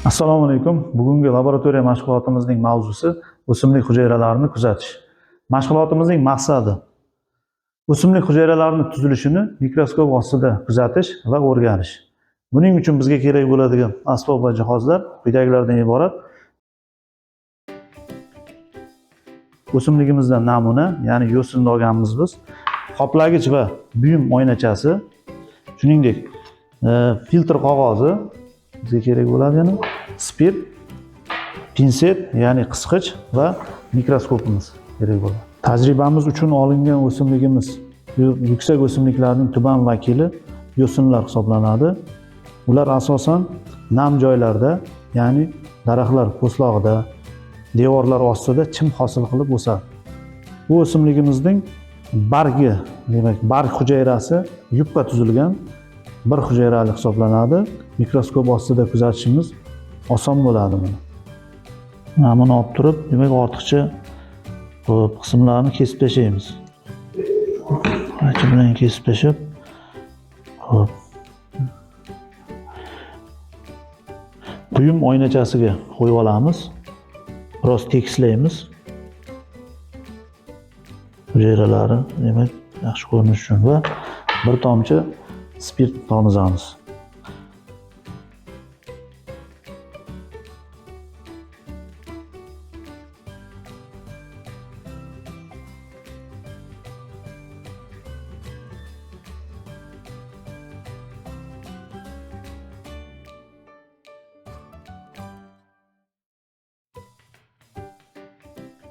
Assalomu alaykum. Bugungi laboratoriya mashg'ulotimizning mavzusi o'simlik hujayralarini kuzatish. Mashg'ulotimizning maqsadi o'simlik hujayralarining tuzilishini mikroskop ostida kuzatish va o'rganish. Buning uchun bizga kerak bo'ladigan asbob va jihozlar quyidagilardan iborat. O'simligimizdan namuna, ya'ni yo'sinni olganmiz biz. Qoplagich va buyum oynachasi, shuningdek filtr qog'ozi bizga kerak bo'ladi, yana spirt, pinset, ya'ni qisqich va mikroskopimiz kerak bo'ladi. Tajribamiz uchun olingan o'simligimiz yuksak o'simliklarning tuban vakili yo'sinlar hisoblanadi. Ular asosan nam joylarda, ya'ni daraxtlar po'stlog'ida, devorlar ostida chim hosil qilib o'sadi. Bu o'simligimizning bargi, demak, barg hujayrasi yupqa tuzilgan bir hujayrali hisoblanadi. Mikroskop ostida kuzatishimiz oson bo'ladi buni. Namuna olib turib, demak, ortiqcha qismlarni kesib tashlaymiz. Qaychi bilan kesib tashlab, buyum oynachasiga qo'yib olamiz. Biroz tekislaymiz. Hujayralari, demak, yaxshi ko'rinish uchun va bir tomchi spirt tomizamiz.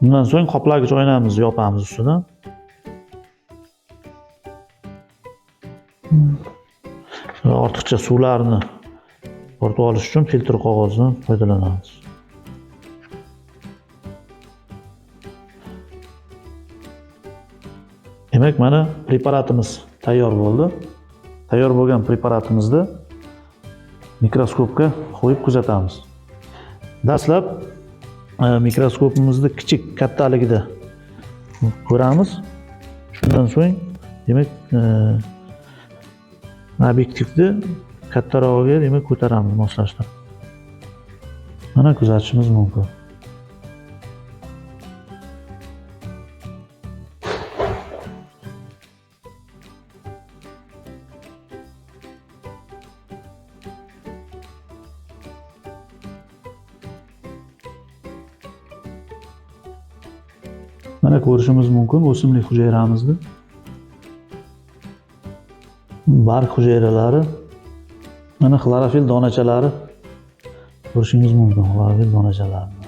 Bundan so'ng qoplagich oynamizni yopamiz ustidan. Ortiqcha suvlarni tortib olish uchun filtr qog'ozdan foydalanamiz. Demak, mana preparatimiz tayyor bo'ldi. Tayyor bo'lgan preparatimizni mikroskopga qo'yib kuzatamiz. Dastlab mikroskopimizni kichik kattaligida ko'ramiz. Shundan so'ng, demak, obyektivni kattarog'iga, demak, ko'taramiz, moslashtirib. Mana kuzatishimiz mumkin. Mana ko'rishimiz mumkin o'simlik hujayramizni. Barg hujayralari, mana xlorofil donachalari ko'rishingiz mumkin, xlorofil donachalarini.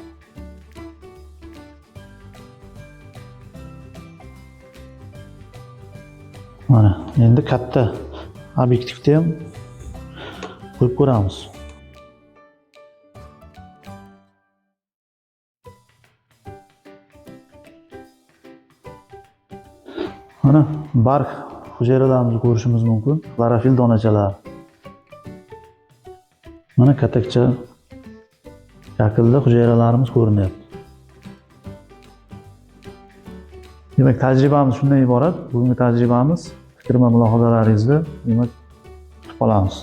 Mana endi katta obyektivda ham qo'yib ko'ramiz. Mana barg hujayralarimizni ko'rishimiz mumkin, xlorofil donachalari. Mana katakcha shaklda hujayralarimiz ko'rinyapti. Demak, tajribamiz shundan iborat. Bugungi tajribamiz fikr va mulohazalaringizni, demak, kutib qolamiz.